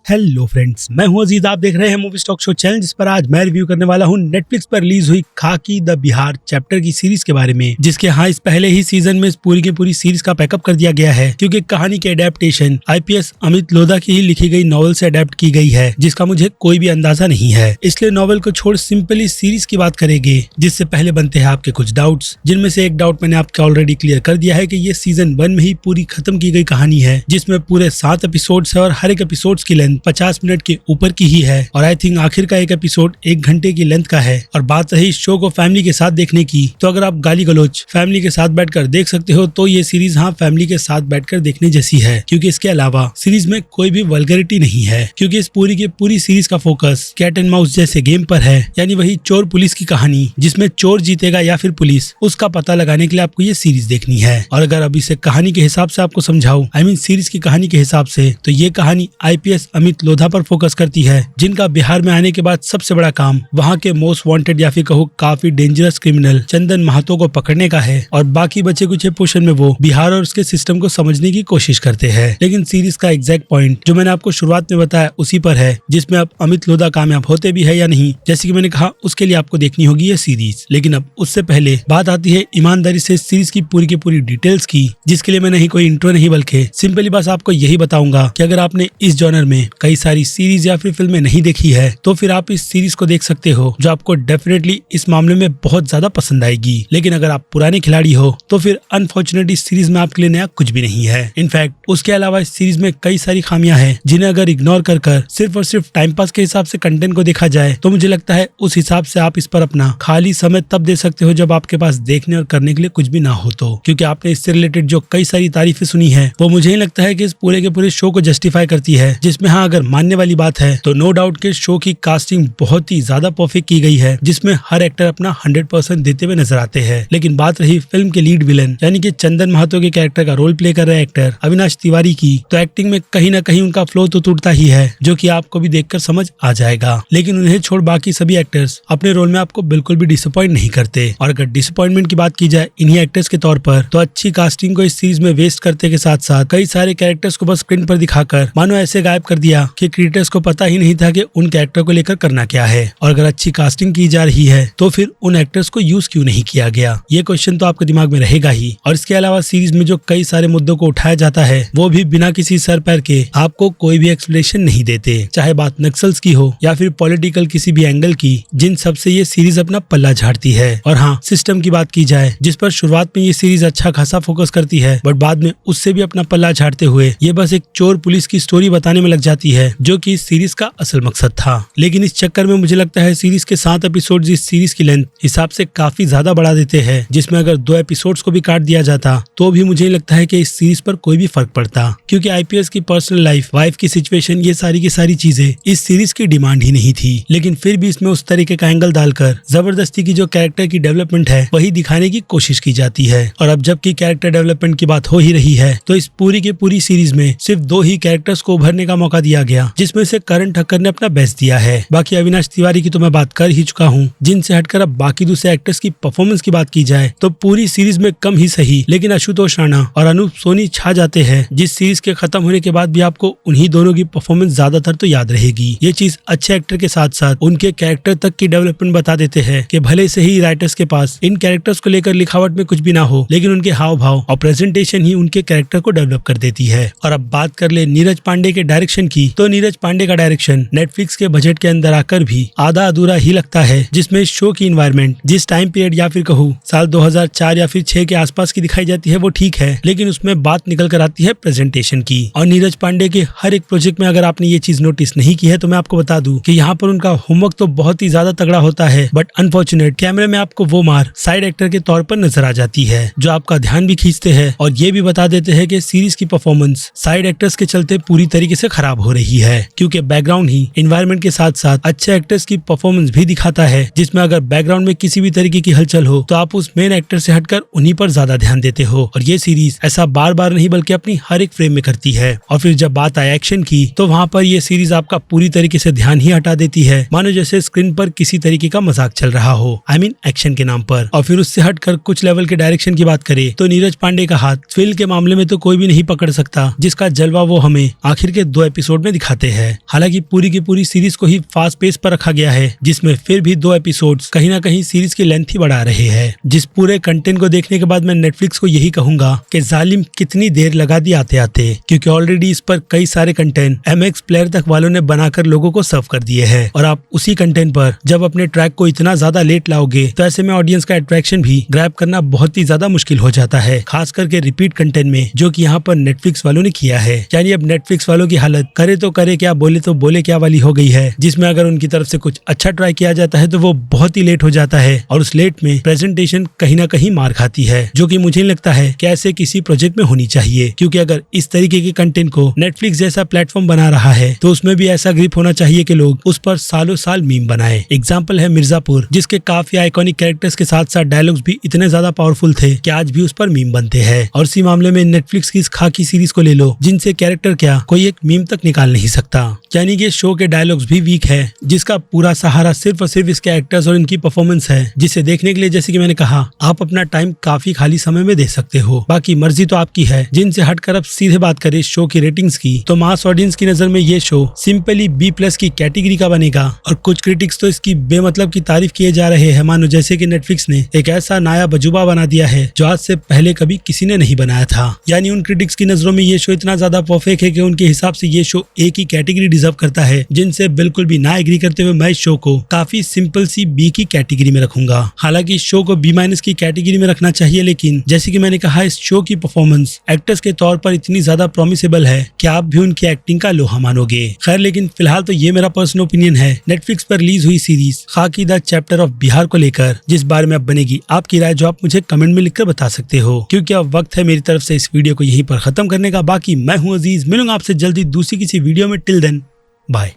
Hello friends, मैं हूं अजीज। आप देख रहे हैं मूवी स्टॉक शो चैनल, जिस पर आज मैं रिव्यू करने वाला हूं नेटफ्लिक्स पर रिलीज हुई खाकी द बिहार चैप्टर की सीरीज के बारे में, जिसके इस पहले ही सीजन में इस पूरी की पूरी सीरीज का पैकअप कर दिया गया है, क्योंकि कहानी के अडेप्टेशन आईपीएस अमित लोधा की ही लिखी गई नॉवल से अडेप्ट की गई है, जिसका मुझे कोई भी अंदाजा नहीं है। इसलिए नॉवल को छोड़ सिंपली सीरीज की बात करेंगे। जिससे पहले बनते हैं आपके कुछ डाउट्स, जिनमें से एक डाउट मैंने आपको ऑलरेडी क्लियर कर दिया है कि ये सीजन 1 में ही पूरी खत्म की गई कहानी है, जिसमें पूरे 7 एपिसोड्स है और हर एक एपिसोड्स की लेंथ 50 मिनट के ऊपर की ही है। और आई थिंक आखिर का एक एपिसोड 1 घंटे की लेंथ का है। और बात रही शो को फैमिली के साथ देखने की, तो अगर आप गाली गलोच फैमिली के साथ बैठकर देख सकते हो तो ये सीरीज फैमिली के साथ बैठकर देखने जैसी है, क्योंकि इसके अलावा सीरीज में कोई भी वल्गैरिटी नहीं है, क्योंकि इस पूरी की पूरी सीरीज का फोकस कैट एंड माउस जैसे गेम पर है, यानी वही चोर पुलिस की कहानी, जिसमें चोर जीतेगा या फिर पुलिस, उसका पता लगाने के लिए आपको ये सीरीज देखनी है। और अगर अभी से कहानी के हिसाब से आपको समझाऊं, आई मीन सीरीज की कहानी के हिसाब से, तो ये कहानी आईपीएस अमित लोधा पर फोकस करती है, जिनका बिहार में आने के बाद सबसे बड़ा काम वहाँ के मोस्ट वांटेड या फिर कहो काफी डेंजरस क्रिमिनल चंदन महतो को पकड़ने का है। और बाकी बचे कुछ पोर्शन में वो बिहार और उसके सिस्टम को समझने की कोशिश करते हैं। लेकिन सीरीज का एग्जैक्ट पॉइंट जो मैंने आपको शुरुआत में बताया उसी पर है, जिसमें अब अमित लोधा कामयाब होते भी है या नहीं, जैसे कि मैंने कहा, उसके लिए आपको देखनी होगी ये सीरीज। लेकिन अब उससे पहले बात आती है ईमानदारी से सीरीज की पूरी डिटेल्स की, जिसके लिए मैं नहीं कोई इंट्रो नहीं बल्कि सिंपली बस आपको यही बताऊंगा कि अगर आपने इस जॉनर में कई सारी सीरीज या फिर फिल्में नहीं देखी है, तो फिर आप इस सीरीज को देख सकते हो, जो आपको डेफिनेटली इस मामले में बहुत ज्यादा पसंद आएगी। लेकिन अगर आप पुराने खिलाड़ी हो तो फिर अनफॉर्चुनेटली इस सीरीज में आपके लिए नया कुछ भी नहीं है। इनफैक्ट उसके अलावा इस सीरीज में कई सारी खामियां हैं, जिन्हें अगर इग्नोर कर सिर्फ और सिर्फ टाइम पास के हिसाब से कंटेंट को देखा जाए, तो मुझे लगता है उस हिसाब से आप इस पर अपना खाली समय तब दे सकते हो जब आपके पास देखने और करने के लिए कुछ भी ना हो। तो क्योंकि आपने इससे रिलेटेड जो कई सारी तारीफें सुनी है, वो मुझे नहीं लगता है कि इस पूरे के पूरे शो को जस्टिफाई करती है। जिसमें अगर मानने वाली बात है तो नो डाउट के शो की कास्टिंग बहुत ही ज्यादा परफेक्ट की गई है, जिसमें हर एक्टर अपना 100% देते हुए नजर आते हैं। लेकिन बात रही फिल्म के लीड विलन यानी कि चंदन महतो के कैरेक्टर का रोल प्ले कर रहे एक्टर अविनाश तिवारी की, तो एक्टिंग में कहीं ना कहीं उनका फ्लो तो टूटता ही है, जो कि आपको भी देखकर समझ आ जाएगा। लेकिन उन्हें छोड़ बाकी सभी एक्टर्स अपने रोल में आपको बिल्कुल भी डिसअपॉइंट नहीं करते। और अगर डिसअपॉइंटमेंट की बात की जाए इन्हीं एक्टर्स के तौर पर, तो अच्छी कास्टिंग को इस सीरीज में वेस्ट करते के साथ साथ कई सारे कैरेक्टर्स को बस स्क्रीन पर दिखाकर मानो ऐसे गायब कर दिया कि क्रिएटर्स को पता ही नहीं था कि उन कैरेक्टर को लेकर करना क्या है। और अगर अच्छी कास्टिंग की जा रही है तो फिर उन एक्टर्स को यूज क्यों नहीं किया गया, ये क्वेश्चन तो आपके दिमाग में रहेगा ही। और इसके अलावा सीरीज में जो कई सारे मुद्दों को उठाया जाता है, वो भी बिना किसी सर पैर के आपको कोई भी एक्सप्लेनेशन नहीं देते, चाहे बात नक्सल्स की हो या फिर पॉलिटिकल किसी भी एंगल की, जिन सबसे ये सीरीज अपना पल्ला झाड़ती है। और हाँ, सिस्टम की बात की जाए, जिस पर शुरुआत में ये सीरीज अच्छा खासा फोकस करती है, बट बाद में उससे भी अपना पल्ला झाड़ते हुए ये बस एक चोर पुलिस की स्टोरी बताने में लग जाती है, जो कि इस सीरीज का असल मकसद था। लेकिन इस चक्कर में मुझे लगता है सीरीज के 7 एपिसोड इस सीरीज की लेंथ हिसाब से काफी ज्यादा बढ़ा देते हैं, जिसमें अगर 2 एपिसोड्स को भी काट दिया जाता तो भी मुझे लगता है कि इस सीरीज पर कोई भी फर्क पड़ता, क्योंकि आईपीएस की पर्सनल लाइफ, वाइफ की सिचुएशन, ये सारी की सारी चीजें इस सीरीज की डिमांड ही नहीं थी। लेकिन फिर भी इसमें उस तरीके का एंगल डालकर जबरदस्ती की जो कैरेक्टर की डेवलपमेंट है वही दिखाने की कोशिश की जाती है। और अब जबकि कैरेक्टर डेवलपमेंट की बात हो ही रही है, तो इस पूरी की पूरी सीरीज में सिर्फ 2 ही कैरेक्टर्स को उभरने का मौका दिया गया, जिसमें से करण ठक्कर ने अपना बेस्ट दिया है। बाकी अविनाश तिवारी की तो मैं बात कर ही चुका हूँ। जिनसे हटकर अब बाकी दूसरे एक्टर्स की परफॉर्मेंस की बात की जाए, तो पूरी सीरीज में कम ही सही, लेकिन आशुतोष राणा और अनूप सोनी छा जाते हैं, जिस सीरीज के खत्म होने के बाद भी आपको उन्हीं दोनों की परफॉर्मेंस ज्यादातर तो याद रहेगी। ये चीज अच्छे एक्टर के साथ साथ उनके कैरेक्टर तक की डेवलपमेंट बता देते हैं कि भले से ही राइटर्स के पास इन कैरेक्टर्स को लेकर लिखावट में कुछ भी ना हो, लेकिन उनके हाव भाव और प्रेजेंटेशन ही उनके कैरेक्टर को डेवलप कर देती है। और अब बात कर ले नीरज पांडे के डायरेक्शन की, तो नीरज पांडे का डायरेक्शन नेटफ्लिक्स के बजट के अंदर आकर भी आधा अधूरा ही लगता है, जिसमें शो की इन्वायरमेंट जिस टाइम पीरियड या फिर कहूँ साल 2004 या फिर 6 के आसपास की दिखाई जाती है वो ठीक है, लेकिन उसमें बात निकल कर आती है प्रेजेंटेशन की। और नीरज पांडे के हर एक प्रोजेक्ट में अगर आपने ये चीज नोटिस नहीं की है, तो मैं आपको बता दूं कि यहाँ पर उनका होमवर्क तो बहुत ही ज्यादा तगड़ा होता है, बट अनफॉर्चुनेट कैमरे में आपको वो मार साइड एक्टर के तौर पर नजर आ जाती है, जो आपका ध्यान भी खींचते हैं और ये भी बता देते हैं कि सीरीज की परफॉर्मेंस साइड एक्टर्स के चलते पूरी तरीके से खराब हो रही है, क्योंकि बैकग्राउंड ही एनवायरनमेंट के साथ साथ अच्छे एक्टर्स की परफॉर्मेंस भी दिखाता है, जिसमें अगर बैकग्राउंड में किसी भी तरीके की हलचल हो तो आप उस मेन एक्टर से हटकर उन्हीं पर ज्यादा ध्यान देते हो। और ये सीरीज ऐसा बार बार नहीं बल्कि अपनी हर एक फ्रेम में करती है। और फिर जब बात आए एक्शन की, तो वहाँ पर ये सीरीज आपका पूरी तरीके से ध्यान ही हटा देती है, मानो जैसे स्क्रीन पर किसी तरीके का मजाक चल रहा हो, आई मीन एक्शन के नाम पर। और फिर उससे हटकर कुछ लेवल के डायरेक्शन की बात करें तो नीरज पांडे का हाथ फिल्म के मामले में तो कोई भी नहीं पकड़ सकता, जिसका जलवा वो हमें आखिर के 2 एपिसोड एपिसोड में दिखाते हैं। हालांकि पूरी की पूरी सीरीज को ही फास्ट पेस पर रखा गया है, जिसमें फिर भी 2 एपिसोड्स कहीं ना कहीं सीरीज की लेंथ ही बढ़ा रहे हैं। जिस पूरे कंटेंट को देखने के बाद मैं नेटफ्लिक्स को यही कहूंगा कि जालिम कितनी देर लगा दी आते आते, क्योंकि ऑलरेडी इस पर कई सारे कंटेंट MX प्लेयर तक वालों ने बनाकर लोगों को सर्व कर दिए हैं, और आप उसी कंटेंट पर जब अपने ट्रैक को इतना ज्यादा लेट लाओगे तो ऐसे में ऑडियंस का अट्रैक्शन भी ग्रैब करना बहुत ही ज्यादा मुश्किल हो जाता है, खास करके रिपीट कंटेंट में, जो कि यहाँ पर नेटफ्लिक्स वालों ने किया है। यानी अब नेटफ्लिक्स वालों की हालत करे तो करे क्या, बोले तो बोले क्या वाली हो गई है, जिसमें अगर उनकी तरफ से कुछ अच्छा ट्राई किया जाता है तो वो बहुत ही लेट हो जाता है, और उस लेट में प्रेजेंटेशन कहीं ना कहीं मार खाती है, जो कि मुझे नहीं लगता है कि ऐसे किसी प्रोजेक्ट में होनी चाहिए। क्योंकि अगर इस तरीके के कंटेंट को नेटफ्लिक्स जैसा प्लेटफॉर्म बना रहा है तो उसमें भी ऐसा ग्रिप होना चाहिए कि लोग उस पर सालों साल मीम बनाए। एग्जाम्पल है मिर्जापुर, जिसके काफी आइकॉनिक कैरेक्टर्स के साथ साथ डायलॉग्स भी इतने ज्यादा पावरफुल थे कि आज भी उस पर मीम बनते हैं। और इसी मामले में नेटफ्लिक्स की इस खाकी सीरीज को ले लो, जिनसे कैरेक्टर क्या कोई एक मीम तक निकाल नहीं सकता। यानी कि शो के डायलॉग्स भी वीक है, जिसका पूरा सहारा सिर्फ और सिर्फ इसके एक्टर्स और इनकी परफॉर्मेंस है, जिसे देखने के लिए जैसे कि मैंने कहा आप अपना टाइम काफी खाली समय में दे सकते हो। बाकी मर्जी तो आपकी है। जिनसे हटकर अब सीधे बात करें शो की रेटिंग्स की, तो मास ऑडियंस की नजर में ये शो सिंपली B+ की कैटेगरी का बनेगा। और कुछ क्रिटिक्स तो इसकी बेमतलब की तारीफ किए जा रहे हैं, मानो जैसे कि नेटफ्लिक्स ने एक ऐसा नया बजुबा बना दिया है जो आज से पहले कभी किसी ने नहीं बनाया था। यानी उन क्रिटिक्स की नजरों में ये शो इतना ज्यादा परफेक्ट है कि उनके हिसाब से ये शो एक ही कैटेगरी डिजर्व करता है, जिनसे बिल्कुल भी ना एग्री करते हुए मैं इस शो को काफी सिंपल सी B की कैटेगरी में रखूंगा। हालांकि इस शो को B- की कैटेगरी में रखना चाहिए, लेकिन जैसे कि मैंने कहा इस शो की परफॉर्मेंस एक्टर्स के तौर पर इतनी ज्यादा प्रॉमिसेबल है कि आप भी उनकी एक्टिंग का लोहा मानोगे। खैर, लेकिन फिलहाल तो ये मेरा पर्सनल ओपिनियन है नेटफ्लिक्स पर रिलीज हुई सीरीज खाकी द चैप्टर ऑफ बिहार को लेकर, जिस बारे में अब बनेगी आपकी राय, जो आप मुझे कमेंट में लिखकर बता सकते हो। क्योंकि अब वक्त है मेरी तरफ से इस वीडियो को यहीं पर खत्म करने का। बाकी मैं हूँ अजीज, मिलूंगा आपसे जल्दी दूसरी किसी वीडियो में। Till then bye.